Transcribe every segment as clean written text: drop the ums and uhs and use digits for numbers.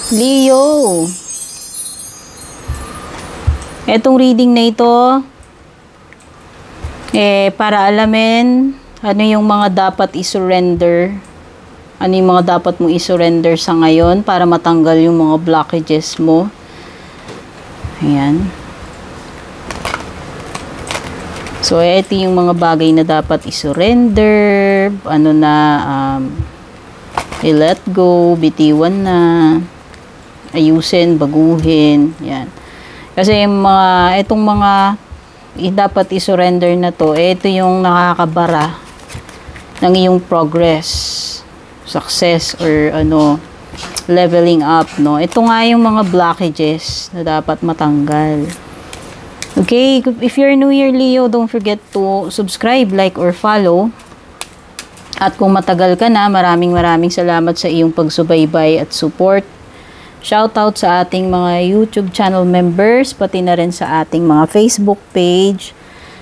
Leo. Etong reading na ito, para alamin ano yung mga dapat i-surrender. Ano yung mga dapat mong i-surrender sa ngayon para matanggal yung mga blockages mo. Ayan. So, ito yung mga bagay na dapat i-surrender. Ano na, i-let go, bitiwan na, ayusin, baguhin. Yan. Kasi itong mga dapat i-surrender na to, ito yung nakakabara ng iyong progress, success, or leveling up, no? Ito nga yung mga blockages na dapat matanggal. Okay, if you're new here, Leo, don't forget to subscribe, like, or follow. At kung matagal ka na, maraming salamat sa iyong pagsubaybay at support. Shoutout sa ating mga YouTube channel members, pati na rin sa ating mga Facebook page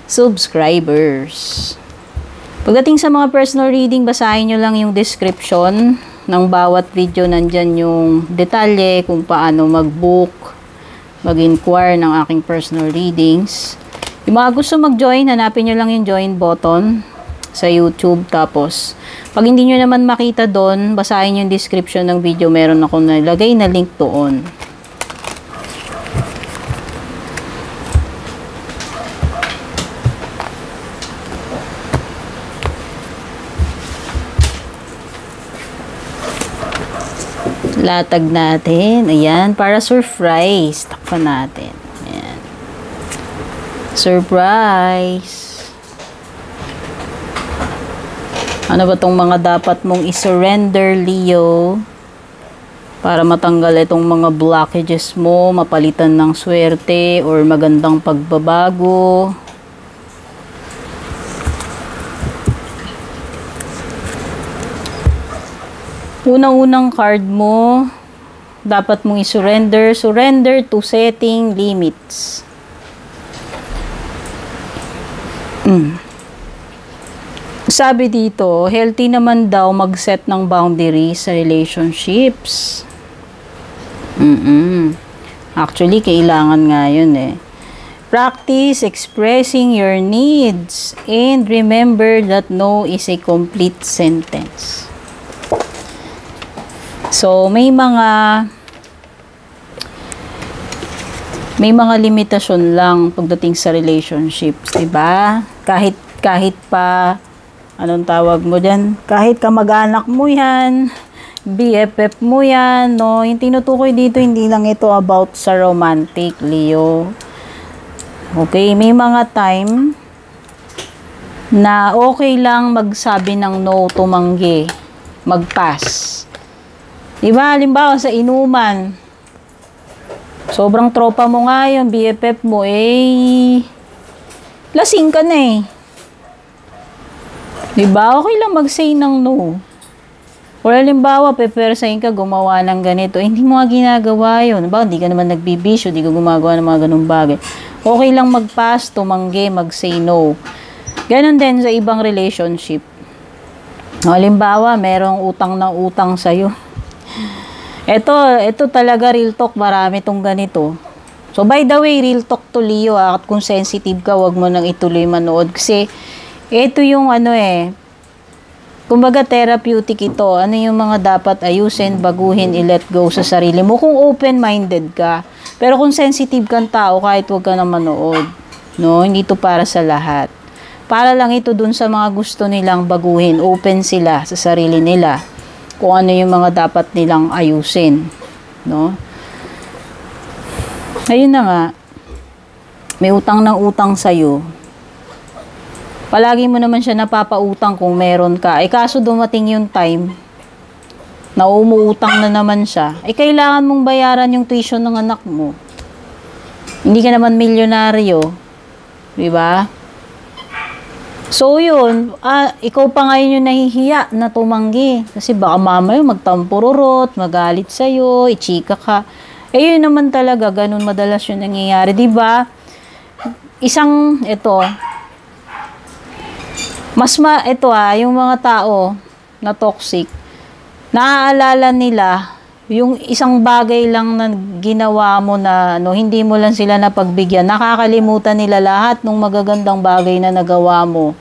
subscribers. Pagdating sa mga personal reading, basahin nyo lang yung description ng bawat video. Nandyan yung detalye kung paano mag-book, mag-inquire ng aking personal readings. Yung mga gusto mag-join, hanapin nyo lang yung join button sa YouTube. Tapos, pag hindi nyo naman makita doon, basahin yung description ng video. Meron akong nilagay na link doon. Latag natin. Ayan, para surprise. Takpan natin. Ayan. Surprise. Ano ba tong mga dapat mong i-surrender, Leo? Para matanggal itong mga blockages mo, mapalitan ng swerte, or magandang pagbabago. Unang-unang card mo, dapat mong i-surrender. Surrender to setting limits. Sabi dito, healthy naman daw mag-set ng boundaries sa relationships. Actually, kailangan nga yun eh. Practice expressing your needs and remember that no is a complete sentence. So, may mga limitasyon lang pagdating sa relationships, diba? Kahit pa anong tawag mo dyan? Kahit kamag-anak mo yan, BFF mo yan, no? Yung tinutukoy dito, hindi lang ito about sa romantic, Leo. Okay, may mga time na okay lang magsabi ng no, tumanggi, mag-pass. Diba, halimbawa sa inuman, sobrang tropa mo nga yun, BFF mo, lasing ka na eh. Diba? Okay lang mag-say ng no. Or halimbawa, pepersahin ka, gumawa ng ganito. Hindi mo nga ginagawa yun. Diba? Hindi ka naman nagbibisyo, hindi ka gumagawa ng mga ganung bagay. Okay lang mag-pass, tumanggi, mag-say no. Ganon din sa ibang relationship. Halimbawa, merong utang ng utang sa'yo. Ito talaga real talk, marami tong ganito. So, by the way, real talk to, Leo, at kung sensitive ka, wag mo nang ituloy manood. Kasi, ito yung kumbaga therapeutic ito. Ano yung mga dapat ayusin, baguhin, i-let go sa sarili mo kung open-minded ka. Pero kung sensitive kang tao, kahit wag ka na manood. No? Hindi ito para sa lahat. Para lang ito dun sa mga gusto nilang baguhin. Open sila sa sarili nila. Kung ano yung mga dapat nilang ayusin. No? Ayun na nga. May utang ng utang sa'yo. Palagi mo naman siya napapautang kung meron ka. Kaso dumating yung time na umuutang na naman siya. Kailangan mong bayaran yung tuition ng anak mo. Hindi ka naman milyonaryo. Diba? So yun, ikaw pa ngayon yung nahihiya na tumanggi. Kasi baka mamaya magtampururot, magalit sa'yo, ichika ka. Yun naman talaga, ganun madalas yung nangyayari. Diba? Ito yung mga tao na toxic, naaalala nila yung isang bagay lang na ginawa mo na hindi mo lang sila napagbigyan, nakakalimutan nila lahat ng magagandang bagay na nagawa mo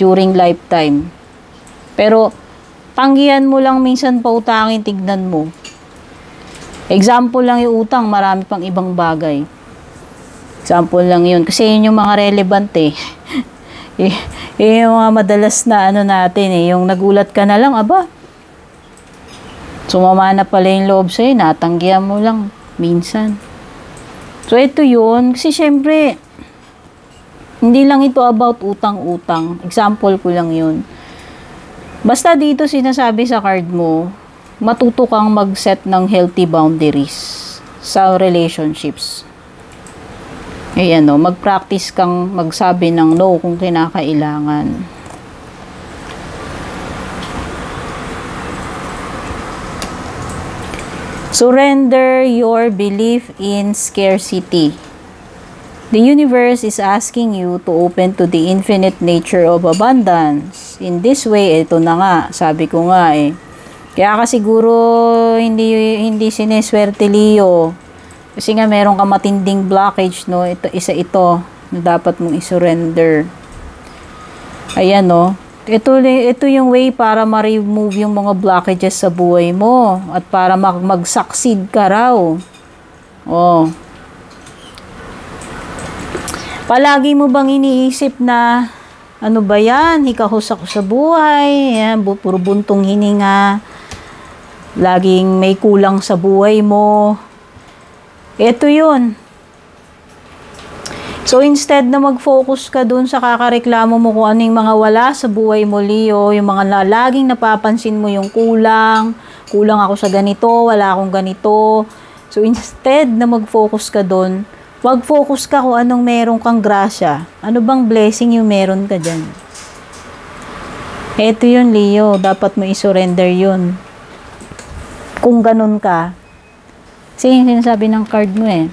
during lifetime. Pero, tanggihan mo lang minsan pautangin, tignan mo. Example lang yung utang, marami pang ibang bagay. Example lang yun. Kasi yun yung mga relevant eh. Yung mga madalas na natin eh. Yung nagulat ka na lang, aba, sumama na pala yung loob sa'yo, natanggihan mo lang minsan. So, ito yun. Kasi syempre, hindi lang ito about utang-utang. Example ko lang yun. Basta dito sinasabi sa card mo, matuto kang mag-set ng healthy boundaries sa relationships. Ayan mag-practice kang magsabi ng no kung kinakailangan. Surrender your belief in scarcity. The universe is asking you to open to the infinite nature of abundance. In this way, ito na nga, sabi ko nga eh. Kaya ka siguro hindi sineswerte, Leo. Kasi nga meron ka matinding blockage, no? Ito na dapat mong isurrender. Ayan, no? Ito yung way para ma-remove yung mga blockages sa buhay mo at para mag-succeed ka raw. Oh. Palagi mo bang iniisip na ano ba yan? Hikahos ako sa buhay. Yan, puro buntong hininga. Laging may kulang sa buhay mo. Ito yun. So, instead na mag-focus ka dun sa kakareklamo mo kung ano yung mga wala sa buhay mo, Leo, yung mga laging napapansin mo yung kulang ako sa ganito, wala akong ganito. So, instead na mag-focus ka dun, mag-focus ka kung anong meron kang grasya. Ano bang blessing yung meron ka dyan? Eto yun, Leo. Dapat mo isurrender yun. Kung ganun ka. Kasi yung sinasabi ng card mo eh.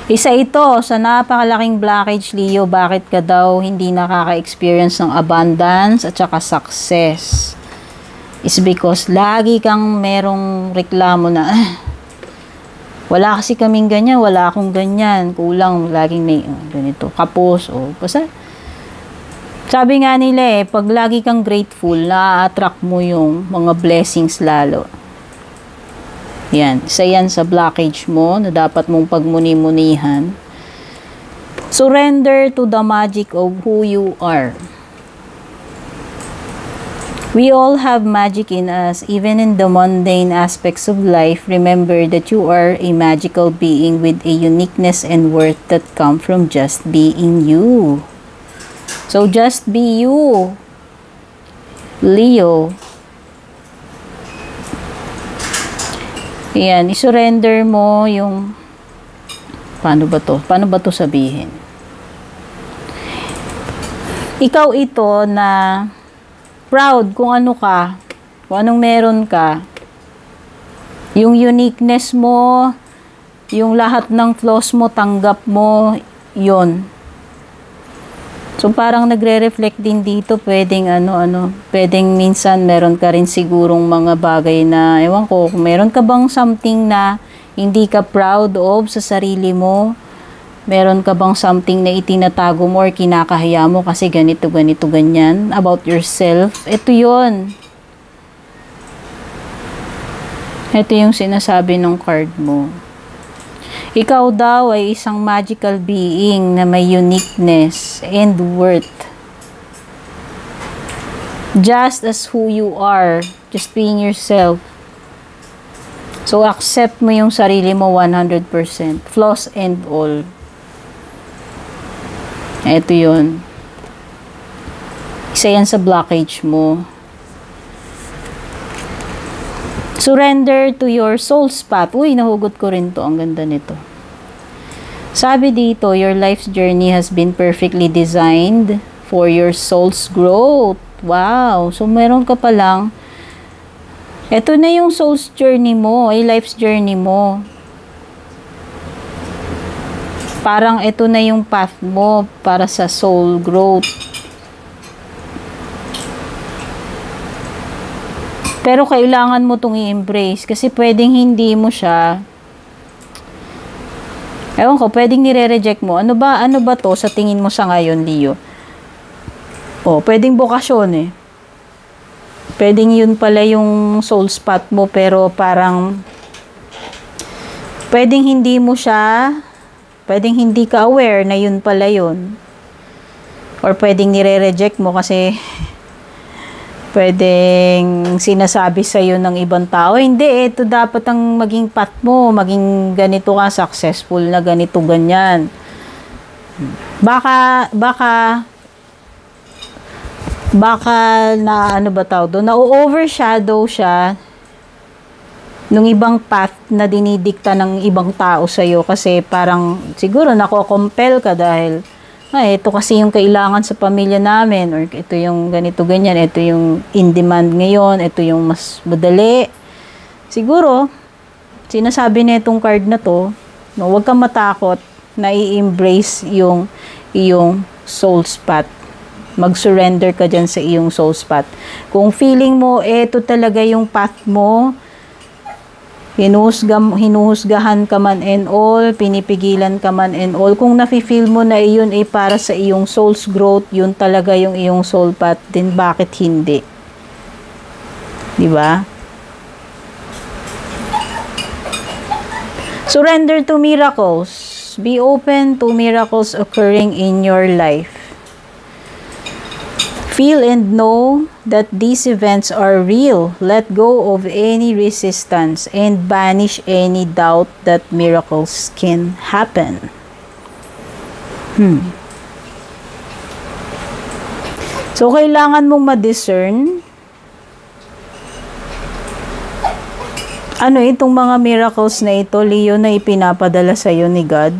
Isa ito sa napakalaking blockage, Leo, bakit ka daw hindi nakaka-experience ng abundance at saka success. Is because lagi kang merong reklamo na, wala kasi kaming ganyan, wala akong ganyan, kulang, laging may ganito, kapos, basta. Sabi nga nila pag lagi kang grateful, na-attract mo yung mga blessings lalo. Yan, isa yan sa blockage mo na dapat mong pagmuni-munihan. Surrender to the magic of who you are. We all have magic in us, even in the mundane aspects of life. Remember that you are a magical being with a uniqueness and worth that come from just being you. So just be you, Leo. Ayan, isurrender mo yung paano ba to sabihin? Ikaw ito na proud kung ano ka, kung anong meron ka. Yung uniqueness mo, yung lahat ng flaws mo, tanggap mo, yon. So, parang nagre-reflect din dito, pwedeng pwedeng minsan meron ka rin sigurong mga bagay na, ewan ko, meron ka bang something na hindi ka proud of sa sarili mo? Meron ka bang something na itinatago mo or kinakahiya mo kasi ganito, ganyan about yourself? Ito yon. Ito yung sinasabi ng card mo. Ikaw daw ay isang magical being na may uniqueness and worth. Just as who you are, just being yourself. So, accept mo yung sarili mo 100%. Flaws and all. Ito yun. Isa yan sa blockage mo. Surrender to your soul's path. Uy, nahugot ko rin to. Ang ganda nito. Sabi dito, your life's journey has been perfectly designed for your soul's growth. Wow! So, meron ka palang, eto na yung soul's journey mo, ay life's journey mo. Parang ito na yung path mo para sa soul growth. Pero kailangan mo itong i-embrace kasi pwedeng hindi mo siya, ewan ko, pwedeng nire-reject mo. Ano ba to sa tingin mo sa ngayon, Leo? Pwedeng bokasyon eh. Pwedeng yun pala yung soul spot mo, pero parang pwedeng hindi mo siya, pwedeng hindi ka aware na yun pala yun. Or pwedeng nire-reject mo kasi pwedeng sinasabi sa'yo ng ibang tao, hindi, ito dapat ang maging path mo, maging ganito ka, successful na ganito, ganyan. Baka na ano ba tawag doon, na-overshadow siya nung ibang path na dinidikta ng ibang tao sa'yo kasi parang siguro nako-compel ka dahil ito kasi yung kailangan sa pamilya namin, or ito yung ganito ganyan, ito yung in demand ngayon, ito yung mas madali. Siguro sinasabi na itong card na to, no, huwag kang matakot na i-embrace yung iyong soul spot. Mag-surrender ka dyan sa iyong soul spot. Kung feeling mo ito talaga yung path mo, hinuhusgahan ka man and all, pinipigilan ka man and all, kung nafe-feel mo na iyon ay para sa iyong soul's growth, yun talaga yung iyong soul path, then bakit hindi? Diba? Surrender to miracles. Be open to miracles occurring in your life. Feel and know that these events are real. Let go of any resistance and banish any doubt that miracles can happen. So, kailangan mong ma-discern ano itong mga miracles na ito, Leo, na ipinapadala sa iyo ni God.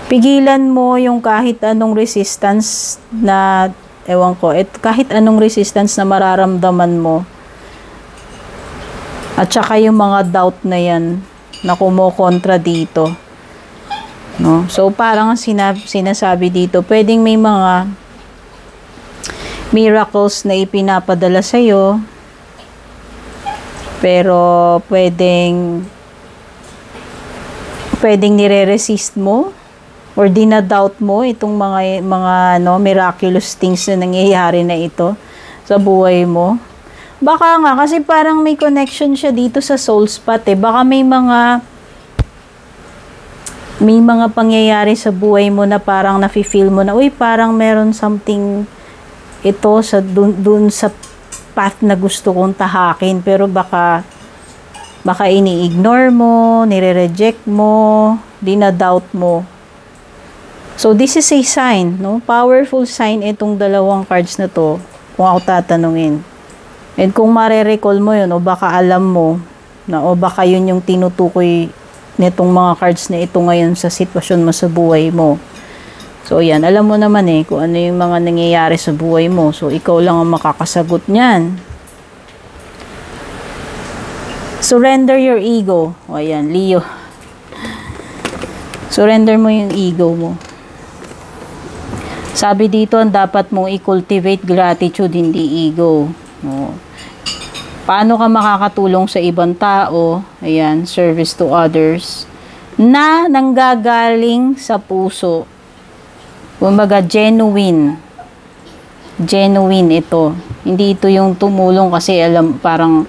Pigilan mo yung kahit anong resistance na kahit anong resistance na mararamdaman mo. At saka yung mga doubt na yan na kumokontra dito. No? So, parang sinasabi dito, pwedeng may mga miracles na ipinapadala sa'yo, pero pwedeng nire-resist mo, or dinadoubt mo itong mga miraculous things na nangyayari na ito sa buhay mo. Baka nga, kasi parang may connection siya dito sa soul spot eh. Baka may mga pangyayari sa buhay mo na parang nafe-feel mo na, parang meron something ito sa dun sa path na gusto kong tahakin, pero baka ini-ignore mo, nire-reject mo, dinadoubt mo. So, this is a sign, no? Powerful sign itong dalawang cards na to, kung ako tatanungin. And kung mare-recall mo yun, o baka alam mo, o baka yun yung tinutukoy nitong mga cards na ito ngayon sa sitwasyon mo sa buhay mo. So, yan. Alam mo naman kung ano yung mga nangyayari sa buhay mo. So, ikaw lang ang makakasagot niyan. Surrender your ego. O, ayan, Leo. Surrender mo yung ego mo. Sabi dito, ang dapat mong i-cultivate gratitude, hindi ego. No. Paano ka makakatulong sa ibang tao? Ayan, service to others. Na nanggagaling sa puso. Kumbaga, genuine. Genuine ito. Hindi ito yung tumulong kasi parang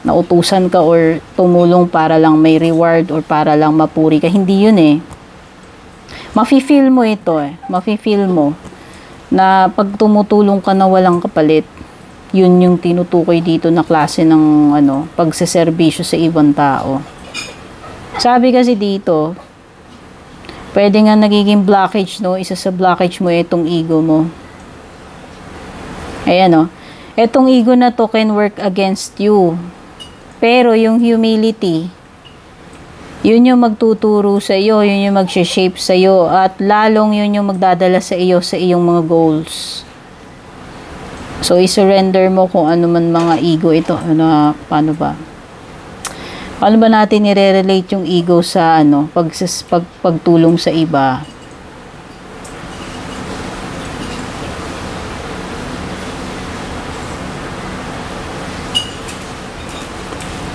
nautusan ka or tumulong para lang may reward or para lang mapuri ka. Hindi yun eh. Mafe-feel mo ito eh. Mafe-feel mo na pag tumutulong ka na walang kapalit, yun yung tinutukoy dito na klase ng pagseserbisyo sa ibang tao. Sabi kasi dito, pwede nga nagiging blockage, no? Isa sa blockage mo itong ego mo. Ayan, Itong ego na to can work against you. Pero yung humility, yun yung magtuturo sa iyo, yun yung mag-shape sa iyo, at lalong yun yung magdadala sa iyo sa iyong mga goals. So, i-surrender mo kung ano man mga ego ito. Paano ba? Paano ba natin i-relate yung ego sa pagtulong sa iba?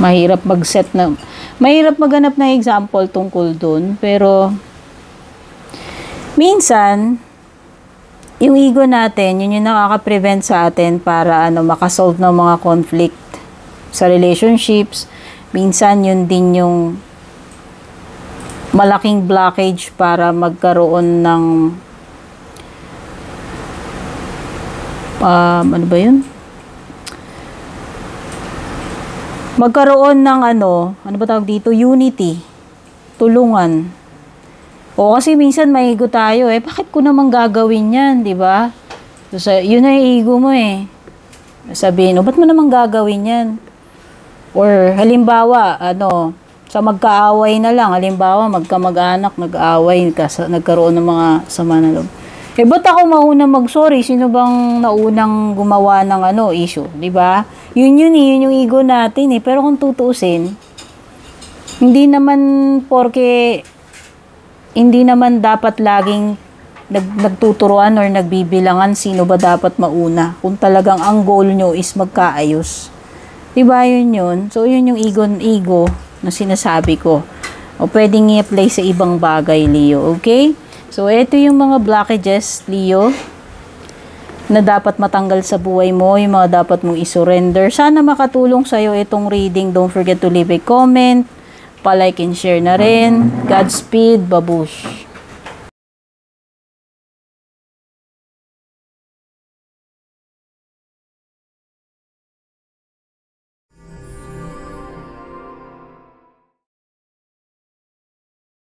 Mahirap mahirap maghanap ng example tungkol dun. Pero, minsan, yung ego natin, yun yung nakaka-prevent sa atin para makasolve ng mga conflict sa relationships. Minsan, yun din yung malaking blockage para magkaroon ng ano ba yun? Magkaroon ng ano ba tawag dito? Unity. Tulungan. O kasi minsan maigo tayo bakit ko naman gagawin yan, di ba? So, yun na yung ego mo Sabihin, ba't mo naman gagawin yan? Or halimbawa, sa magkaaway na lang, halimbawa magkamag-anak, nag-aaway, nagkaroon ng mga sama na loob. Ba't ako mauna mag-sorry? Sino bang naunang gumawa ng issue? Diba? Yun yung ego natin Pero kung tutuusin, hindi naman dapat laging nagtuturuan or nagbibilangan sino ba dapat mauna. Kung talagang ang goal nyo is magkaayos. Diba yun? So, yun yung ego na sinasabi ko. O pwedeng i-apply sa ibang bagay, Leo. Okay? So, ito yung mga blockages, Leo, na dapat matanggal sa buhay mo, yung mga dapat mong isurrender. Sana makatulong sa'yo itong reading. Don't forget to leave a comment, pa-like and share na rin. Godspeed, babush!